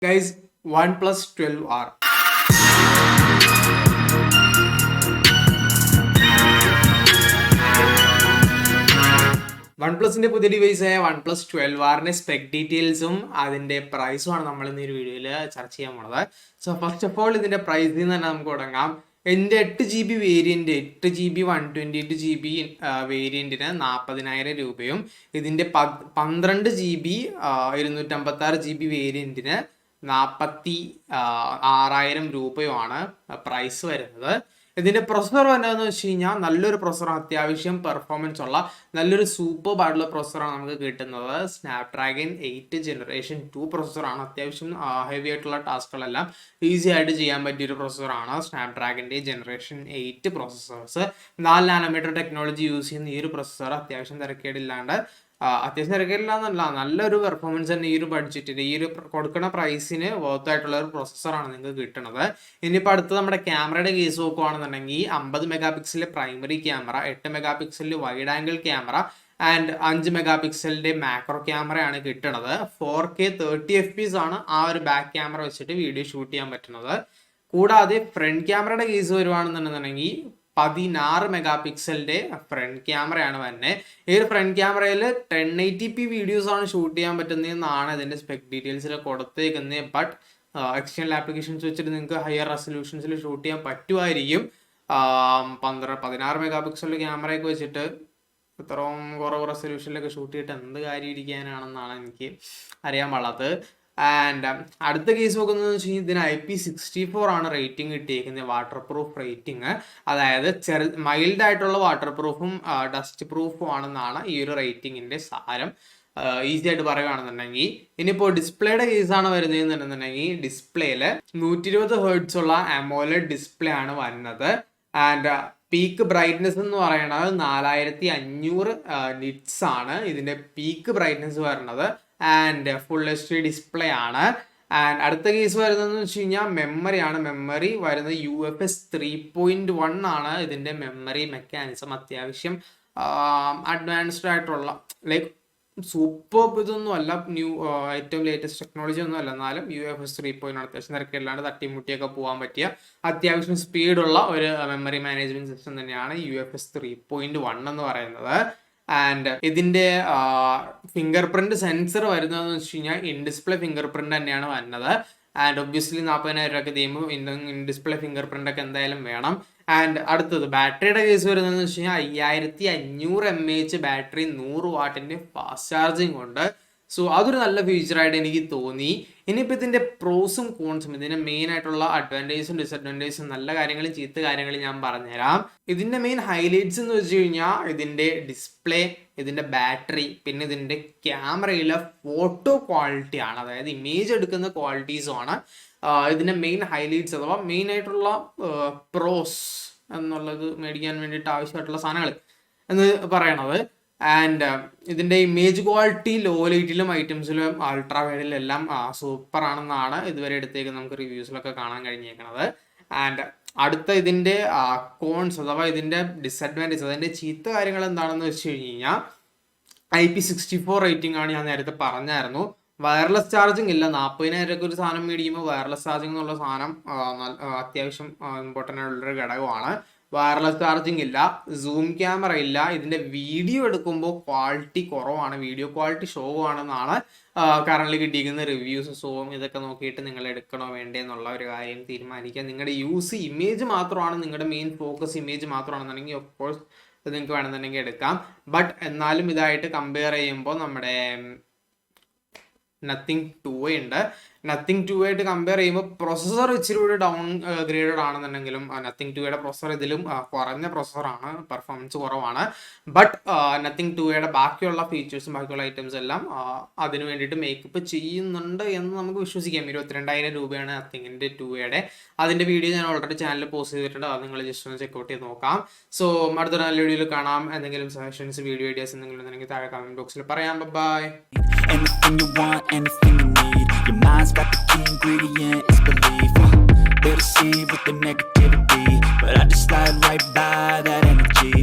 Guys, OnePlus 12R. വൺപ്ലസിന്റെ പുതിയ ഡിവൈസായ OnePlus 12Rന്റെ spec ഡീറ്റെയിൽസും അതിന്റെ പ്രൈസും ആണ് നമ്മൾ ഇന്ന് ഈ വീഡിയോയിൽ ചർച്ച ചെയ്യാൻ പോണത്. സോ ഫസ്റ്റ് ഓഫ് ഓൾ ഇതിന്റെ പ്രൈസിൽ നിന്ന് തന്നെ നമുക്ക് തുടങ്ങാം. എൻ്റെ 8GB വേരിയന്റ് 8GB 128GB വേരിയന്റിന് 40,000 രൂപയും ഇതിന്റെ 12GB 256GB വേരിയന്റിന് 46,000 രൂപയുമാണ് പ്രൈസ് വരുന്നത്. ഇതിന്റെ പ്രൊസസർ എന്താണെന്ന് വെച്ച് കഴിഞ്ഞാൽ നല്ലൊരു പ്രൊസസർ, അത്യാവശ്യം പെർഫോമൻസ് ഉള്ള നല്ലൊരു സൂപ്പർ ആയിട്ടുള്ള പ്രൊസസറാണ് നമുക്ക് കിട്ടുന്നത്. Snapdragon 8 generation 2 പ്രൊസസറാണ്. അത്യാവശ്യം ഹെവി ആയിട്ടുള്ള ടാസ്കുകളെല്ലാം ഈസി ആയിട്ട് ചെയ്യാൻ പറ്റിയൊരു പ്രൊസസറാണ് സ്നാപ്ഡ്രാഗൻ്റെ ജനറേഷൻ 8 പ്രൊസസേഴ്സ്. 4 നാനോമീറ്റർ ടെക്നോളജി യൂസ് ചെയ്യുന്ന ഈ ഒരു പ്രൊസസർ അത്യാവശ്യം തിരക്കേടില്ലാണ്ട് തിരക്കില്ലാന്നല്ല, നല്ലൊരു പെർഫോമൻസ് തന്നെ ഈ ഒരു ബഡ്ജറ്റിന്, ഈ ഒരു കൊടുക്കുന്ന പ്രൈസിന് വർത്ത് ആയിട്ടുള്ള ഒരു പ്രൊസസ്സറാണ് നിങ്ങൾക്ക് കിട്ടുന്നത്. ഇനിയിപ്പോൾ അടുത്ത് നമ്മുടെ ക്യാമറയുടെ കേസ് നോക്കുകയാണെന്നുണ്ടെങ്കിൽ 50 മെഗാ പിക്സലിലെ പ്രൈമറി ക്യാമറ, 8 മെഗാ പിക്സലിൽ wide angle camera and 5 mega പിക്സലിന്റെ മാക്രോ ക്യാമറയാണ് കിട്ടുന്നത്. 4K 30 FPS ആണ് ആ ഒരു ബാക്ക് ക്യാമറ വെച്ചിട്ട് വീഡിയോ ഷൂട്ട് ചെയ്യാൻ പറ്റുന്നത്. കൂടാതെ ഫ്രണ്ട് ക്യാമറയുടെ കേസ് വരുവാണെന്നുണ്ടെന്നുണ്ടെങ്കിൽ 16 മെഗാ പിക്സലിന്റെ ഫ്രണ്ട് ക്യാമറയാണ് വരുന്നത്. ഈ ഒരു ഫ്രണ്ട് ക്യാമറയിൽ 1080p വീഡിയോസ് ആണ് ഷൂട്ട് ചെയ്യാൻ പറ്റുന്നതെന്നാണ് ഇതിന്റെ സ്പെക് ഡീറ്റെയിൽസിൽ കൊടുത്തേക്കുന്നത്. ബട്ട് എക്സ്റ്റേണൽ ആപ്ലിക്കേഷൻസ് വെച്ചിട്ട് നിങ്ങൾക്ക് ഹയർ റെസൊല്യൂഷൻസിൽ ഷൂട്ട് ചെയ്യാൻ പറ്റുമായിരിക്കും. 16 മെഗാ പിക്സലിന്റെ ക്യാമറയൊക്കെ വെച്ചിട്ട് ഇത്രയും കുറവ് റെസൊല്യൂഷനിലൊക്കെ ഷൂട്ട് ചെയ്തിട്ട് എന്ത് കാര്യം ഇരിക്കാനാണെന്നാണ് എനിക്ക് അറിയാൻ പാടാത്തത്. ആൻഡ് അടുത്ത കേസ് നോക്കുന്നതെന്ന് വെച്ച് കഴിഞ്ഞാൽ ഇതിന് IP64 ആണ് റേറ്റിംഗ് കിട്ടിയിരിക്കുന്നത്, വാട്ടർ പ്രൂഫ് റേറ്റിംഗ്. അതായത് മൈൽഡ് ആയിട്ടുള്ള വാട്ടർ പ്രൂഫും ഡസ്റ്റ് പ്രൂഫും ആണെന്നാണ് ഈ ഒരു റേറ്റിംഗിന്റെ സാരം. ഈസി ആയിട്ട് പറയുകയാണെന്നുണ്ടെങ്കിൽ ഇനിയിപ്പോൾ ഡിസ്പ്ലേയുടെ കേസാണ് വരുന്നതെന്നുണ്ടെന്നുണ്ടെങ്കിൽ ഡിസ്പ്ലേയിൽ 120 Hz ഉള്ള AMOLED ഡിസ്പ്ലേ ആണ് വരുന്നത്. ആൻഡ് പീക്ക് ബ്രൈറ്റ്നെസ് എന്ന് പറയുന്നത് 4500 നിറ്റ്സ് ആണ് ഇതിന്റെ പീക്ക് ബ്രൈറ്റ്നെസ് വരുന്നത്. ആൻഡ് ഫുൾ HD ഡിസ്പ്ലേ ആണ്. ആൻഡ് അടുത്ത കേസ് വരുന്നതെന്ന് വെച്ച് കഴിഞ്ഞാൽ മെമ്മറിയാണ്. മെമ്മറി വരുന്നത് UFS 3.1 ആണ് ഇതിന്റെ മെമ്മറി മെക്കാനിസം. അത്യാവശ്യം അഡ്വാൻസ്ഡ് ആയിട്ടുള്ള ലൈക്ക് സൂപ്പർ ഇതൊന്നും അല്ല, ഏറ്റവും ലേറ്റസ്റ്റ് ടെക്നോളജി ഒന്നും അല്ല, എന്നാലും UFS 3.1 അത്യാവശ്യം തിരക്കില്ലാണ്ട് തട്ടിമുട്ടിയൊക്കെ പോകാൻ പറ്റിയ അത്യാവശ്യം സ്പീഡുള്ള ഒരു മെമ്മറി മാനേജ്മെന്റ് സിസ്റ്റം തന്നെയാണ് UFS 3.1 എന്ന് പറയുന്നത്. ആൻഡ് ഇതിന്റെ ഫിംഗർ പ്രിന്റ് സെൻസർ വരുന്നതെന്ന് വെച്ച് കഴിഞ്ഞാൽ ഇൻ ഡിസ്പ്ലേ ഫിംഗർ പ്രിന്റ് തന്നെയാണ് വരുന്നത്. ആൻഡ് ഒബ്വിയസ്ലി 40,000 രൂപയൊക്കെ ചെയ്യുമ്പോൾ ഇൻ ഡിസ്പ്ലേ ഫിംഗർ പ്രിന്റ് ഒക്കെ എന്തായാലും വേണം. ആൻഡ് അടുത്തത് ബാറ്ററിയുടെ കേസ് വരുന്നതെന്ന് വെച്ച് കഴിഞ്ഞാൽ 5500 mAh ബാറ്ററി, 100 വാട്ടിന്റെ ഫാസ്റ്റ് ചാർജിങ് ഉണ്ട്. സോ അതൊരു നല്ല ഫീച്ചറായിട്ട് എനിക്ക് തോന്നി. ഇനിയിപ്പോൾ ഇതിന്റെ പ്രോസും കോൺസും, ഇതിന്റെ മെയിൻ ആയിട്ടുള്ള അഡ്വാൻറ്റേജും ഡിസഡ്വാൻറ്റേജും, നല്ല കാര്യങ്ങളും ചീത്ത കാര്യങ്ങളും ഞാൻ പറഞ്ഞുതരാം. ഇതിന്റെ മെയിൻ ഹൈലൈറ്റ്സ് എന്ന് വെച്ച് കഴിഞ്ഞാൽ ഇതിന്റെ ഡിസ്പ്ലേ, ഇതിന്റെ ബാറ്ററി, പിന്നെ ഇതിന്റെ ക്യാമറയിലെ ഫോട്ടോ ക്വാളിറ്റി ആണ്, അതായത് ഇമേജ് എടുക്കുന്ന ക്വാളിറ്റീസും ആണ് ഇതിന്റെ മെയിൻ ഹൈലൈറ്റ്സ് അഥവാ മെയിൻ ആയിട്ടുള്ള പ്രോസ് എന്നുള്ളത് മേടിക്കാൻ വേണ്ടിയിട്ട് ആവശ്യമായിട്ടുള്ള സാധനങ്ങൾ എന്ന് പറയണത്. ആൻഡ് ഇതിന്റെ ഇമേജ് ക്വാളിറ്റി ലോ ലൈറ്റിലും ഐറ്റംസിലും അൾട്രാ വൈഡിലും എല്ലാം സൂപ്പർ ആണെന്നാണ് ഇതുവരെ എടുത്തേക്ക് നമുക്ക് റിവ്യൂസിലൊക്കെ കാണാൻ കഴിഞ്ഞേക്കുന്നത്. ആൻഡ് അടുത്ത ഇതിന്റെ കോൺസ് അഥവാ ഇതിന്റെ ഡിസഡ്വാൻറ്റേജ്, അതിന്റെ ചീത്ത കാര്യങ്ങൾ എന്താണെന്ന് വെച്ച് കഴിഞ്ഞാൽ IP64 റേറ്റിംഗ് ആണ്. ഞാൻ നേരത്തെ പറഞ്ഞായിരുന്നു. വയർലെസ് ചാർജിങ് ഇല്ല. 40,000 രൂപയ്ക്ക് ഒരു സാധനം മേടിക്കുമ്പോൾ വയർലെസ് ചാർജിങ് എന്നുള്ള സാധനം അത്യാവശ്യം ഇമ്പോർട്ടൻ്റ് ആയിട്ടുള്ളൊരു ഘടകമാണ്. വയർലെസ് ചാർജിങ് ഇല്ല, സൂം ക്യാമറ ഇല്ല. ഇതിന്റെ വീഡിയോ എടുക്കുമ്പോൾ ക്വാളിറ്റി കുറവാണ്, വീഡിയോ ക്വാളിറ്റി ഷോ ആണെന്നാണ് കറന്റ് കിട്ടിയിരിക്കുന്ന റിവ്യൂസ്. സോ ഇതൊക്കെ നോക്കിയിട്ട് നിങ്ങൾ എടുക്കണോ വേണ്ടേ എന്നുള്ള ഒരു കാര്യം തീരുമാനിക്കുക. നിങ്ങളുടെ ഇമേജ് മാത്രമാണ് നിങ്ങളുടെ മെയിൻ ഫോക്കസ്, ഇമേജ് മാത്രമാണെന്നുണ്ടെങ്കിൽ ഓഫ് കോഴ്സ് നിങ്ങൾക്ക് വേണമെന്നുണ്ടെങ്കിൽ എടുക്കാം. ബട്ട് എന്നാലും ഇതായിട്ട് കമ്പയർ ചെയ്യുമ്പോൾ നമ്മുടെ നത്തിങ് 2 ഉണ്ട്. നത്തിങ് 2 ആയിട്ട് കമ്പയർ ചെയ്യുമ്പോൾ പ്രൊസസ്സർ ഇച്ചിരി കൂടി ഡൗൺ ഗ്രേഡഡ് ആണെന്നുണ്ടെങ്കിലും നത്തിങ് 2യുടെ പ്രൊസസ്സർ ഇതിലും കുറഞ്ഞ പ്രൊസസ്സറാണ്, പെർഫോമൻസ് കുറവാണ്. ബട്ട് നത്തിങ് 2യുടെ ബാക്കിയുള്ള ഫീച്ചേഴ്സും ബാക്കിയുള്ള ഐറ്റംസ് എല്ലാം അതിന് വേണ്ടിയിട്ട് മേക്കപ്പ് ചെയ്യുന്നുണ്ട് എന്ന് നമുക്ക് വിശ്വസിക്കാം. 22,000 രൂപയാണ് നത്തിങ്ങിൻ്റെ 2യുടെ. അതിൻ്റെ വീഡിയോ ഞാൻ ഓൾറെഡി ചാനലിൽ പോസ്റ്റ് ചെയ്തിട്ടുണ്ട്, അത് നിങ്ങൾ ജസ്റ്റ് ഒന്ന് ചെക്കൗട്ട് ചെയ്ത് നോക്കാം. സോ അടുത്തൊരു നല്ല വീഡിയോയിൽ കാണാം. എന്തെങ്കിലും സജഷൻസ്, വീഡിയോ ഐഡിയാസ് എന്തെങ്കിലും ഉണ്ടെങ്കിൽ താഴെ കമന്റ് ബോക്സിൽ പറയാം. By. Anything you want, anything you need, your mind's got the key ingredient, it's belief. They deceive with the negativity, but I just slide right by that energy.